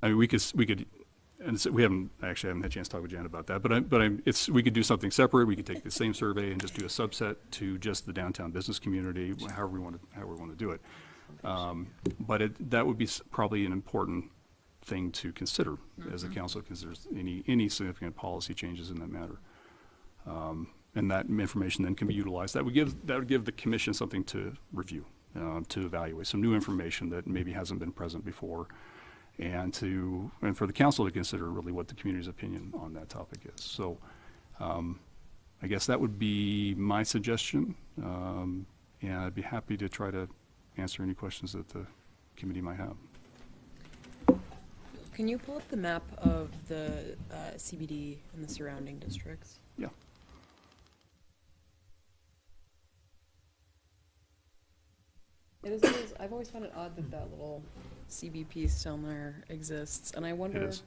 I mean, we could, and so we haven't had a chance to talk with Jan about that, we could do something separate. We could take the same survey and just do a subset to just the downtown business community, however we want to do it. But that would be probably an important thing to consider as the council considers any significant policy changes in that matter. And that information then can be utilized. That would give the commission something to review, to evaluate, some new information that maybe hasn't been present before, and for the council to consider really what the community's opinion on that topic is. So I guess that would be my suggestion, and I'd be happy to try to answer any questions that the committee might have. Can you pull up the map of the CBD and the surrounding districts? Yeah. I've always found it odd that that little CB piece down there exists, and I wonder. It is.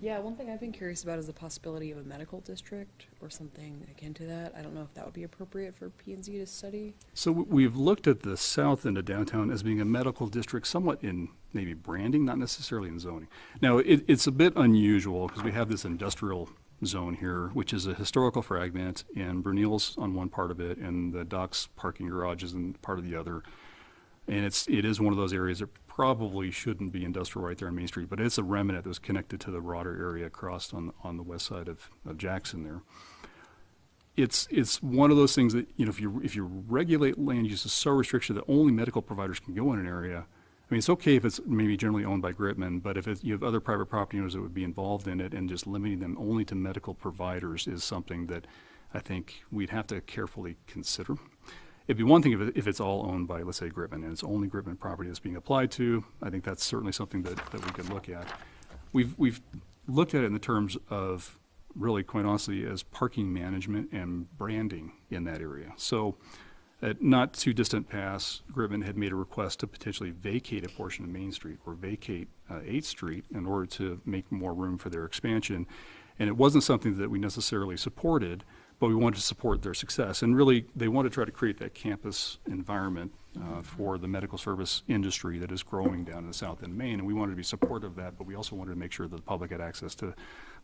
Yeah, one thing I've been curious about is the possibility of a medical district or something akin to that. I don't know if that would be appropriate for P&Z to study. So we've looked at the south end of downtown as being a medical district, somewhat in maybe branding, not necessarily in zoning. Now, it's a bit unusual because we have this industrial zone here, which is a historical fragment, and Brunel's on one part of it, and the docks parking garage is in part of the other. And it is one of those areas that probably shouldn't be industrial right there on Main Street, but it's a remnant that was connected to the broader area across on the west side of Jackson there. It's one of those things that, if you regulate land use so restricted that only medical providers can go in an area, I mean, it's okay if it's maybe generally owned by Gritman, but if you have other private property owners that would be involved in it, and just limiting them only to medical providers is something that I think we'd have to carefully consider. It'd be one thing if it's all owned by, let's say, Gritman, and it's only Gritman property that's being applied to. I think that's certainly something that we could look at. We've looked at it in the terms of, really, quite honestly, as parking management and branding in that area. So at not too distant past, Gritman had made a request to potentially vacate a portion of Main Street or vacate 8th Street in order to make more room for their expansion. And it wasn't something that we necessarily supported, but we wanted to support their success. And really, they want to try to create that campus environment for the medical service industry that is growing down in the south end of Maine. And we wanted to be supportive of that, but we also wanted to make sure that the public had access to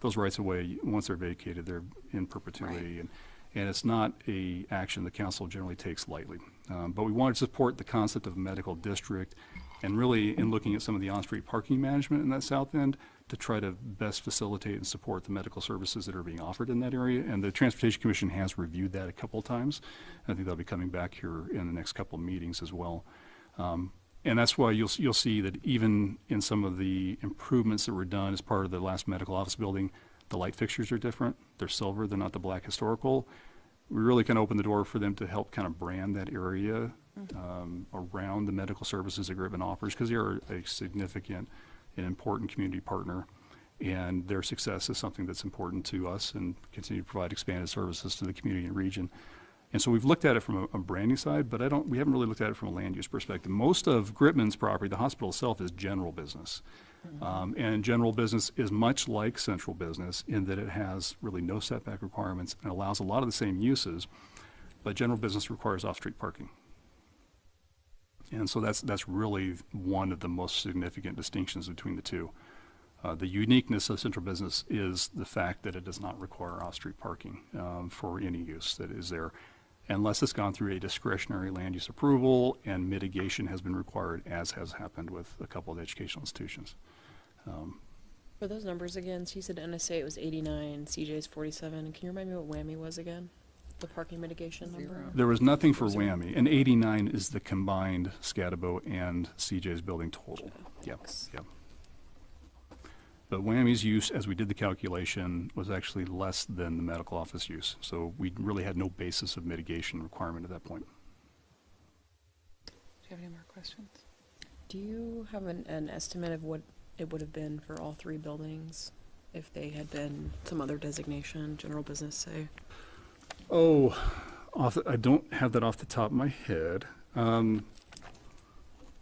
those rights of way. Once they're vacated, they're in perpetuity. Right. And it's not a action the council generally takes lightly. But we wanted to support the concept of a medical district, and really in looking at some of the on-street parking management in that south end to try to best facilitate and support the medical services that are being offered in that area. And the Transportation Commission has reviewed that a couple of times. I think they'll be coming back here in the next couple of meetings as well. And that's why you'll see that even in some of the improvements that were done as part of the last medical office building, the light fixtures are different. They're silver, they're not the black historical. We really kind of opened the door for them to help kind of brand that area around the medical services that Gritman offers, because they are a significant and important community partner, and their success is something that's important to us, and continue to provide expanded services to the community and region. And so we've looked at it from a branding side, but we haven't really looked at it from a land use perspective. Most of Gritman's property, the hospital itself, is general business. And general business is much like central business in that it has really no setback requirements and allows a lot of the same uses, but general business requires off-street parking. And so that's really one of the most significant distinctions between the two. The uniqueness of central business is the fact that it does not require off-street parking for any use that is there, unless it's gone through a discretionary land use approval and mitigation has been required, as has happened with a couple of educational institutions. For those numbers again, so you said NSA it was 89, CJ's 47. Can you remind me what WWAMI was again? The parking mitigation number? There was nothing for WWAMI, and 89 is the combined Scatabo and CJ's building total. Yep. But WWAMI's use, as we did the calculation, was actually less than the medical office use. So we really had no basis of mitigation requirement at that point. Do you have any more questions? Do you have an estimate of what it would have been for all three buildings if they had been some other designation, general business, say? Oh, I don't have that off the top of my head.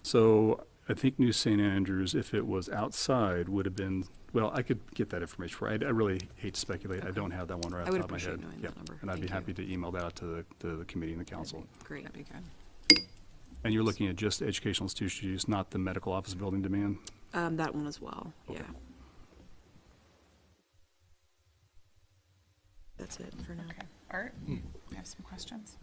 So I think New St. Andrews, if it was outside, would have been, well, I could get that information for you. I really hate to speculate. I don't have that one right off the top of my head. I would appreciate knowing that number. And I'd be happy to email that out to the committee and the council. Great. That'd be good. And you're looking at just educational institution use, not the medical office building demand? That one as well, Okay. yeah. That's it for now. Okay. Art, you have some questions?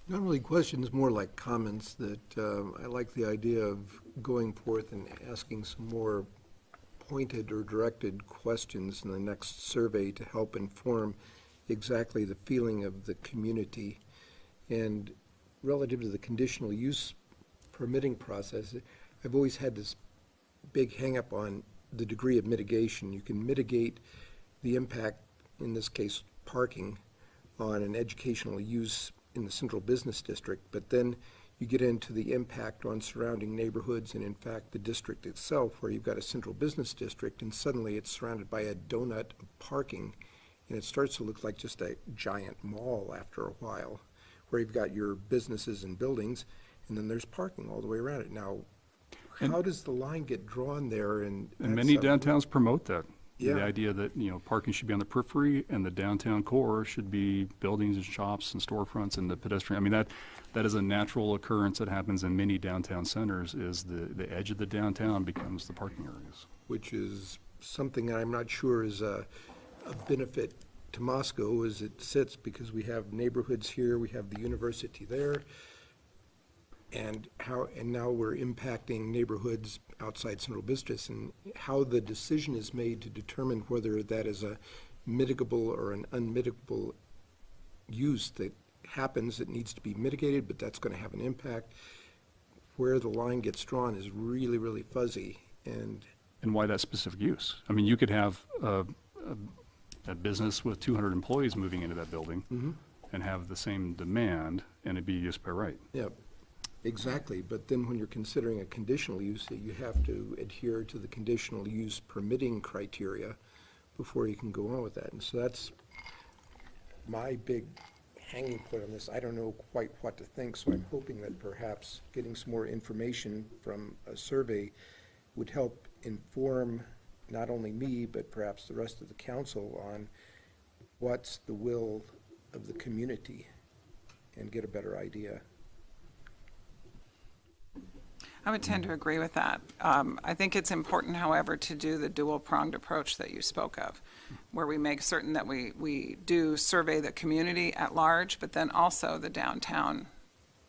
Not really questions, more like comments that I like the idea of going forth and asking some more pointed or directed questions in the next survey to help inform exactly the feeling of the community. And relative to the conditional use permitting process, I've always had this big hang-up on the degree of mitigation. You can mitigate the impact, in this case parking, on an educational use in the central business district, but then you get into the impact on surrounding neighborhoods and in fact the district itself, where you've got a central business district and suddenly it's surrounded by a donut of parking, and it starts to look like just a giant mall after a while, where you've got your businesses and buildings and then there's parking all the way around it. Now, how does the line get drawn there? And many downtowns promote that. Yeah. The idea that, parking should be on the periphery and the downtown core should be buildings and shops and storefronts and the pedestrian. I mean, that is a natural occurrence that happens in many downtown centers, is the edge of the downtown becomes the parking areas. which is something I'm not sure is a benefit to Moscow as it sits, because we have neighborhoods here, we have the university there, and now we're impacting neighborhoods outside central business, and how the decision is made to determine whether that is a mitigable or an unmitigable use that happens that needs to be mitigated, but that's going to have an impact. Where the line gets drawn is really, really fuzzy, and And why that specific use? I mean, you could have a business with 200 employees moving into that building and have the same demand, and it'd be used by right. yeah, exactly. But then when you're considering a conditional use, that you have to adhere to the conditional use permitting criteria before you can go on with that. And so that's my big hanging point on this. I don't know quite what to think, so I'm hoping that perhaps getting some more information from a survey would help inform not only me, but perhaps the rest of the council on what's the will of the community and get a better idea. I would tend to agree with that. I think it's important, however, to do the dual-pronged approach that you spoke of, where we make certain that we do survey the community at large, but then also the downtown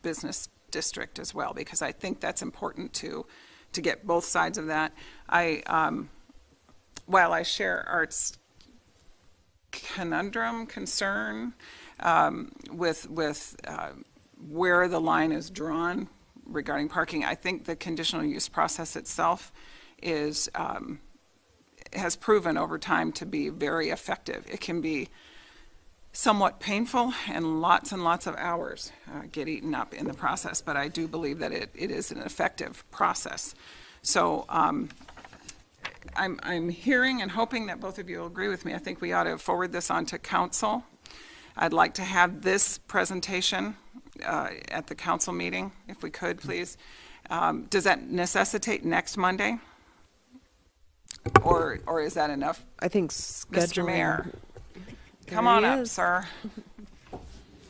business district as well, because I think that's important to get both sides of that. While I share Art's concern with where the line is drawn regarding parking, I think the conditional use process itself has proven over time to be very effective. It can be somewhat painful, and lots of hours get eaten up in the process, but I do believe that it is an effective process. So I'm hearing and hoping that both of you will agree with me. I think we ought to forward this on to council. I'd like to have this presentation at the council meeting, if we could, please. Does that necessitate next Monday? Or is that enough? I think Mr. Mayor, There come on he up, is. sir.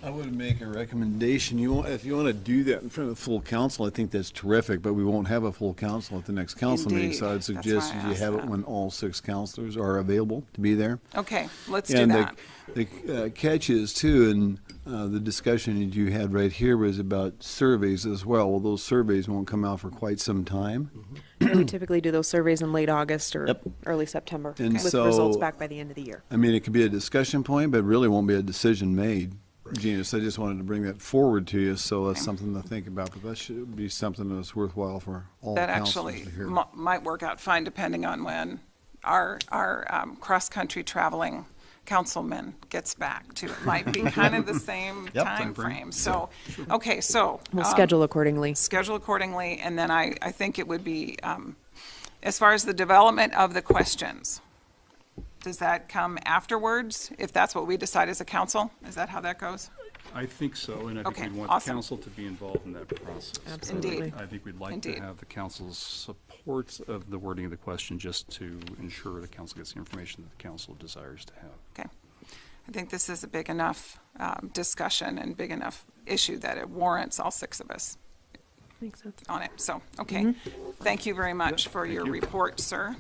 I would make a recommendation. If you want to do that in front of the full council, I think that's terrific, but we won't have a full council at the next council meeting. So Indeed. I'd That's suggest why I that you asked have it that. when all 6 councilors are available to be there. Okay, let's do And that. the catch is too, and the discussion that you had right here was about surveys as well. Well, those surveys won't come out for quite some time. We typically do those surveys in late August or Yep. early September, And with so- results back by the end of the year. I mean, it could be a discussion point, but really won't be a decision made. Gina, so I just wanted to bring that forward to you, so that's something to think about, but that should be something that's worthwhile for all That councilors actually to hear. might work out fine, depending on when our cross-country traveling councilman gets back, too. It might be kind of the same time frame. So, okay, so. We'll schedule accordingly. Schedule accordingly, and then I think it would be, as far as the development of the questions, does that come afterwards, if that's what we decide as a council? Is that how that goes? I think so, and I think Okay, we'd want awesome. the council to be involved in that process. Absolutely. Indeed. I think we'd like Indeed. to have the council's support of the wording of the question, just to ensure the council gets the information that the council desires to have. Okay. I think this is a big enough discussion and big enough issue that it warrants all 6 of us Makes sense. on it. So, okay. Thank you very much for your you. report, sir.